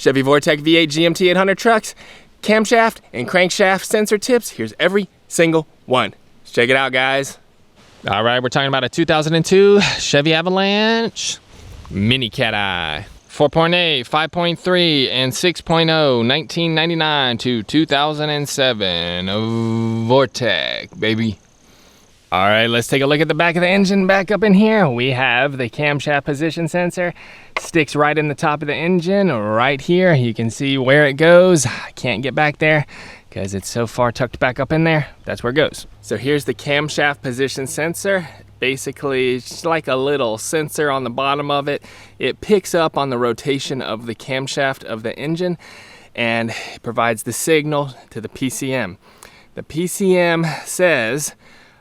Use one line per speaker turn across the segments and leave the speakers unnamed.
Chevy Vortec V8 GMT 800 trucks, camshaft and crankshaft sensor tips. Here's every single one. Let's check it out, guys.
All right, we're talking about a 2002 Chevy Avalanche Mini Cat Eye. 4.8, 5.3, and 6.0, 1999 to 2007. Vortec, baby. All right, let's take a look at the back of the engine. Back up in here, we have the camshaft position sensor. Sticks right in the top of the engine, right here. You can see where it goes. I can't get back there because it's so far tucked back up in there. That's where it goes. So here's the camshaft position sensor. Basically, it's like a little sensor on the bottom of it. It picks up on the rotation of the camshaft of the engine and provides the signal to the PCM. The PCM says,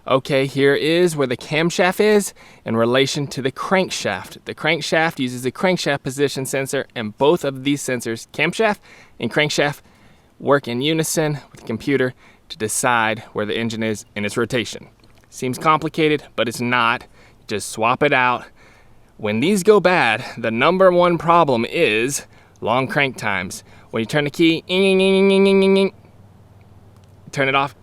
okay, here is where the camshaft is in relation to the crankshaft. The crankshaft uses the crankshaft position sensor, and both of these sensors, camshaft and crankshaft, work in unison with the computer to decide where the engine is in its rotation. Seems complicated, but it's not. Just swap it out. When these go bad, the number one problem is long crank times. When you turn the key, turn it off,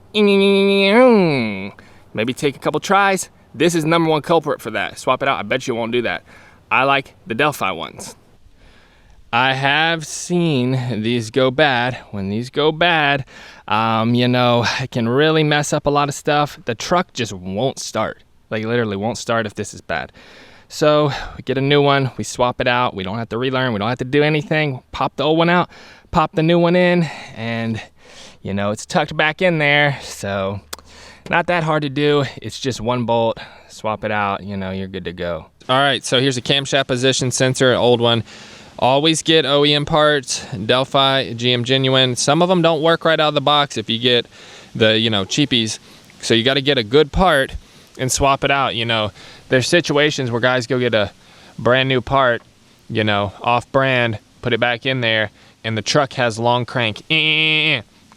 maybe take a couple tries. This is number one culprit for that. Swap it out. I bet you won't do that. I like the Delphi ones. I have seen these go bad. When these go bad, you know, it can really mess up a lot of stuff. The truck just won't start. Like literally won't start if this is bad. So we get a new one, we swap it out. We don't have to relearn. We don't have to do anything. Pop the old one out, pop the new one in, and you know, it's tucked back in there. So not that hard to do. It's just one bolt, swap it out, you know, you're good to go. All right, so here's a camshaft position sensor, an old one. Always get OEM parts, Delphi, GM Genuine. Some of them don't work right out of the box if you get the, you know, cheapies. So you got to get a good part and swap it out. You know, there's situations where guys go get a brand new part, you know, off brand, put it back in there, and the truck has long crank.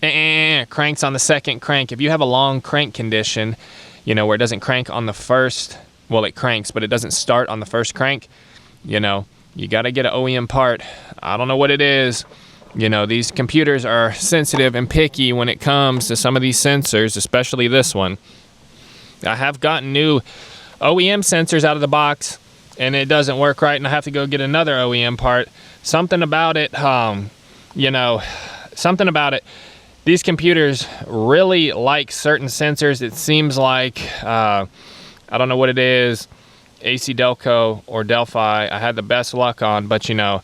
Cranks on the second crank. If you have a long crank condition, you know, where it doesn't crank on the first, well, it cranks, but it doesn't start on the first crank, you know, you got to get an OEM part. I don't know what it is. You know, these computers are sensitive and picky when it comes to some of these sensors, especially this one. I have gotten new OEM sensors out of the box and it doesn't work right, and I have to go get another OEM part. Something about it, you know, something about it. These computers really like certain sensors. It seems like, I don't know what it is, AC Delco or Delphi, I had the best luck on, but you know,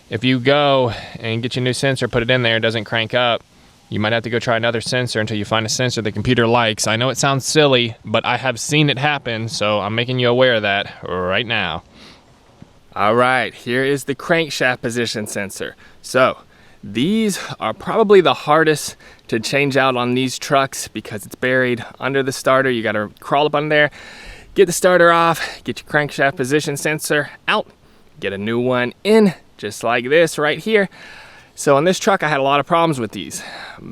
if you go and get your new sensor, put it in there, it doesn't crank up, you might have to go try another sensor until you find a sensor the computer likes. I know it sounds silly, but I have seen it happen, so I'm making you aware of that right now.
All right, here is the crankshaft position sensor. So these are probably the hardest to change out on these trucks because it's buried under the starter. You got to crawl up under there, get the starter off, get your crankshaft position sensor out, get a new one in, just like this right here. So on this truck, I had a lot of problems with these.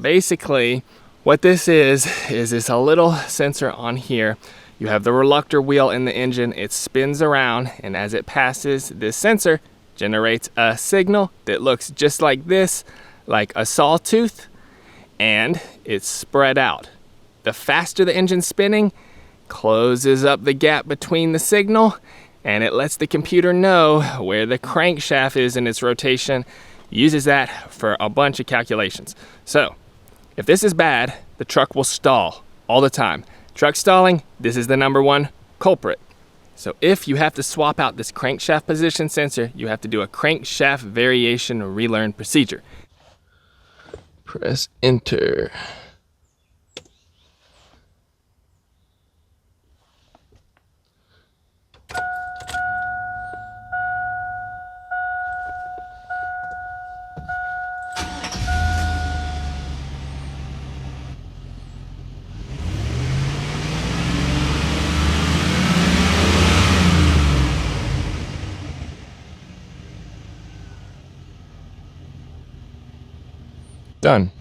Basically, what this is this a little sensor on here. You have the reluctor wheel in the engine, it spins around, and as it passes, this sensor generates a signal that looks just like this, like a sawtooth, and it's spread out. The faster the engine's spinning, closes up the gap between the signal, and it lets the computer know where the crankshaft is in its rotation, uses that for a bunch of calculations. So if this is bad, the truck will stall all the time. Truck stalling, this is the number one culprit. So if you have to swap out this crankshaft position sensor, you have to do a crankshaft variation relearn procedure.
Press enter. Done.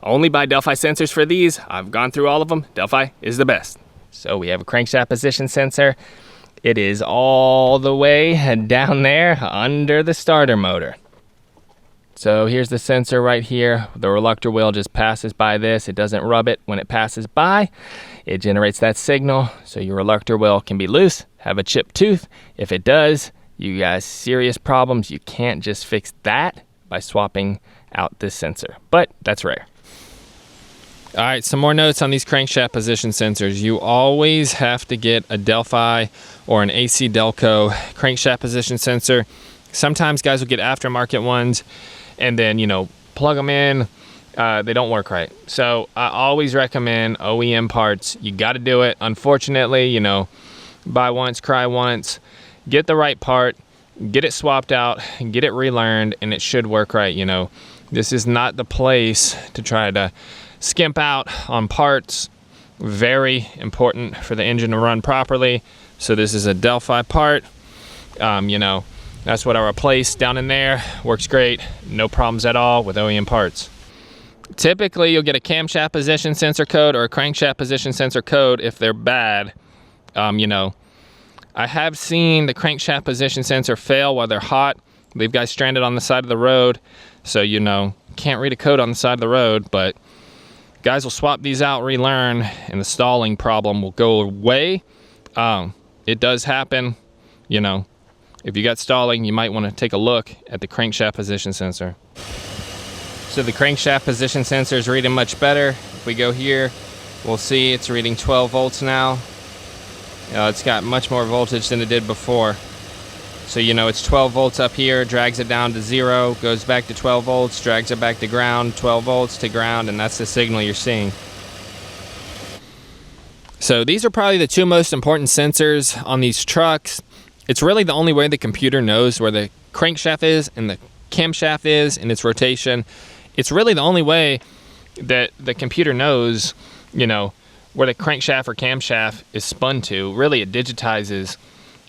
Only buy Delphi sensors for these. I've gone through all of them. Delphi is the best. So we have a crankshaft position sensor. It is all the way down there under the starter motor. So here's the sensor right here. The reluctor wheel just passes by this. It doesn't rub it. When it passes by, it generates that signal. So your reluctor wheel can be loose, have a chipped tooth. If it does, you got serious problems. You can't just fix that by swapping out this sensor, but that's rare.
All right, some more notes on these crankshaft position sensors. You always have to get a Delphi or an AC Delco crankshaft position sensor. Sometimes guys will get aftermarket ones and then, you know, plug them in. They don't work right. So I always recommend OEM parts. You got to do it. Unfortunately, you know, buy once, cry once. Get the right part, get it swapped out, get it relearned, and it should work right. You know, this is not the place to try to skimp out on parts. Very important for the engine to run properly. So this is a Delphi part. You know, that's what I replaced down in there. Works great, no problems at all with OEM parts. Typically, you'll get a camshaft position sensor code or a crankshaft position sensor code if they're bad. You know, I have seen the crankshaft position sensor fail while they're hot. Leave guys stranded on the side of the road. So, you know, can't read a code on the side of the road, but guys will swap these out, relearn, and the stalling problem will go away. It does happen, you know. If you got stalling, you might want to take a look at the crankshaft position sensor. So the crankshaft position sensor is reading much better. If we go here, we'll see it's reading 12 volts now. It's got much more voltage than it did before. So, you know, it's 12 volts up here, drags it down to 0, goes back to 12 volts, drags it back to ground, 12 volts to ground, and that's the signal you're seeing. So these are probably the two most important sensors on these trucks. It's really the only way the computer knows where the crankshaft is and the camshaft is in its rotation. It's really the only way that the computer knows, you know, where the crankshaft or camshaft is spun to. Really, it digitizes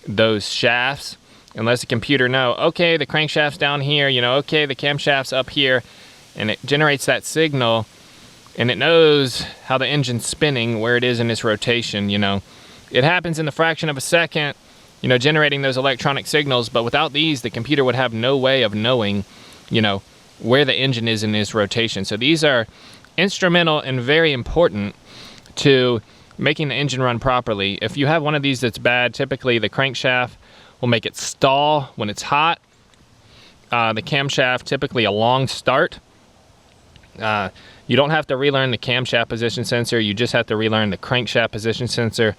those shafts and lets the computer know, okay, the crankshaft's down here, you know, okay, the camshaft's up here, and it generates that signal, and it knows how the engine's spinning, where it is in its rotation, you know. It happens in the fraction of a second, you know, generating those electronic signals, but without these, the computer would have no way of knowing, you know, where the engine is in its rotation. So these are instrumental and very important to making the engine run properly. If you have one of these that's bad, typically the crankshaft will make it stall when it's hot. The camshaft, typically a long start. You don't have to relearn the camshaft position sensor, you just have to relearn the crankshaft position sensor.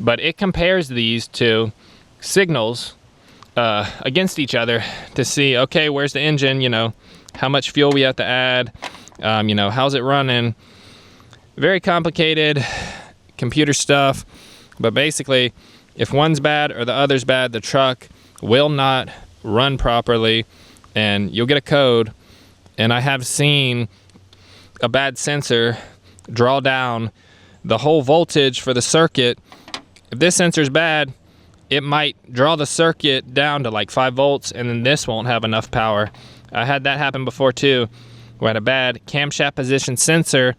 But it compares these two signals against each other to see, okay, where's the engine, you know, how much fuel we have to add, you know, how's it running. Very complicated computer stuff, but basically, if one's bad or the other's bad, the truck will not run properly, and you'll get a code. And I have seen a bad sensor draw down the whole voltage for the circuit. If this sensor's bad, it might draw the circuit down to like 5 volts, and then this won't have enough power. I had that happen before too. We had a bad camshaft position sensor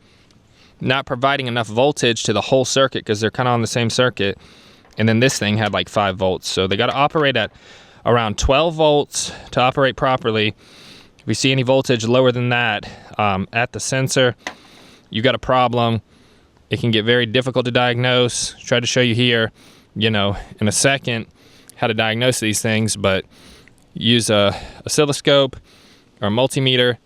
not providing enough voltage to the whole circuit because they're kind of on the same circuit. And then this thing had like 5 volts. So they got to operate at around 12 volts to operate properly. If you see any voltage lower than that at the sensor, you got a problem. It can get very difficult to diagnose. Try to show you here, you know, in a second how to diagnose these things, but use a oscilloscope or a multimeter,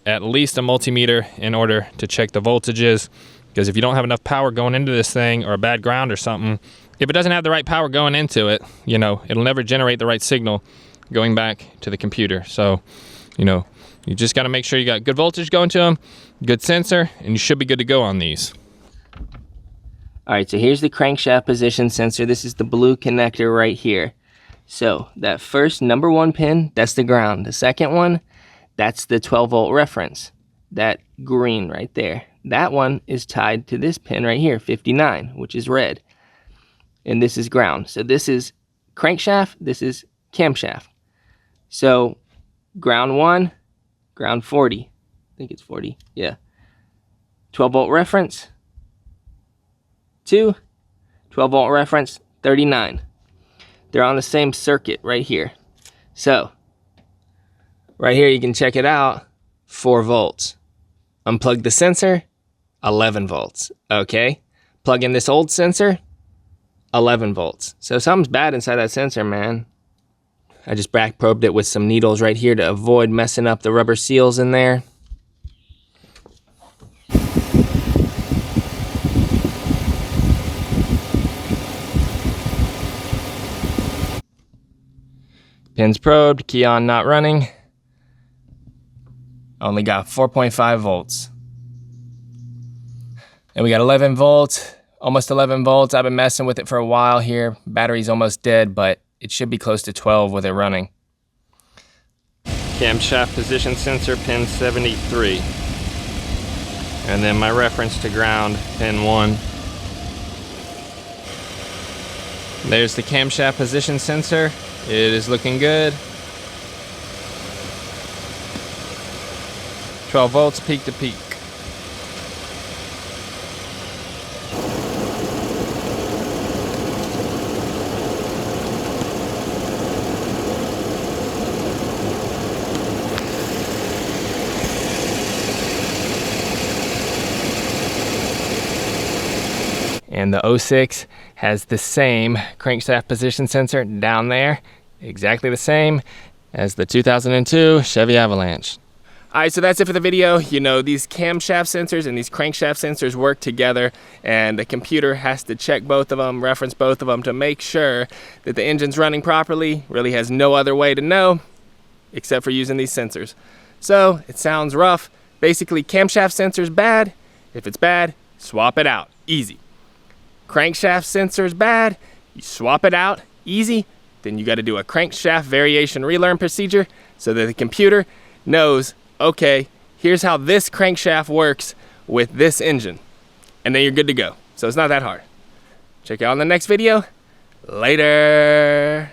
at least a multimeter, in order to check the voltages. Because if you don't have enough power going into this thing, or a bad ground or something, if it doesn't have the right power going into it, you know, it'll never generate the right signal going back to the computer. So, you know, you just got to make sure you got good voltage going to them, good sensor, and you should be good to go on these.
All right, so here's the crankshaft position sensor. This is the blue connector right here. So that first number 1 pin, that's the ground. The second one, that's the 12 volt reference. That green right there. That one is tied to this pin right here, 59, which is red. And this is ground. So this is crankshaft, this is camshaft. So ground 1, ground 40. I think it's 40, yeah. 12 volt reference. 2, 12 volt reference, 39. they're on the same circuit right here. So, right here you can check it out, 4 volts. Unplug the sensor, 11 volts, okay? Plug in this old sensor, 11 volts. So something's bad inside that sensor, man. I just back probed it with some needles right here to avoid messing up the rubber seals in there. Pins probed, key on, not running. Only got 4.5 volts. And we got 11 volts, almost 11 volts. I've been messing with it for a while here. Battery's almost dead, but it should be close to 12 with it running. Camshaft position sensor, pin 73. And then my reference to ground, pin 1. There's the camshaft position sensor. It is looking good. 12 volts peak to peak. And the 06 has the same crankshaft position sensor down there, exactly the same as the 2002 Chevy Avalanche. All right, so that's it for the video. You know, these camshaft sensors and these crankshaft sensors work together, and the computer has to check both of them, reference both of them to make sure that the engine's running properly. Really has no other way to know except for using these sensors. So it sounds rough. Basically, camshaft sensor's bad. If it's bad, swap it out, easy. Crankshaft sensor's bad, you swap it out, easy. Then you got to do a crankshaft variation relearn procedure so that the computer knows, okay, here's how this crankshaft works with this engine. And then you're good to go. So it's not that hard. Check you out in the next video. Later.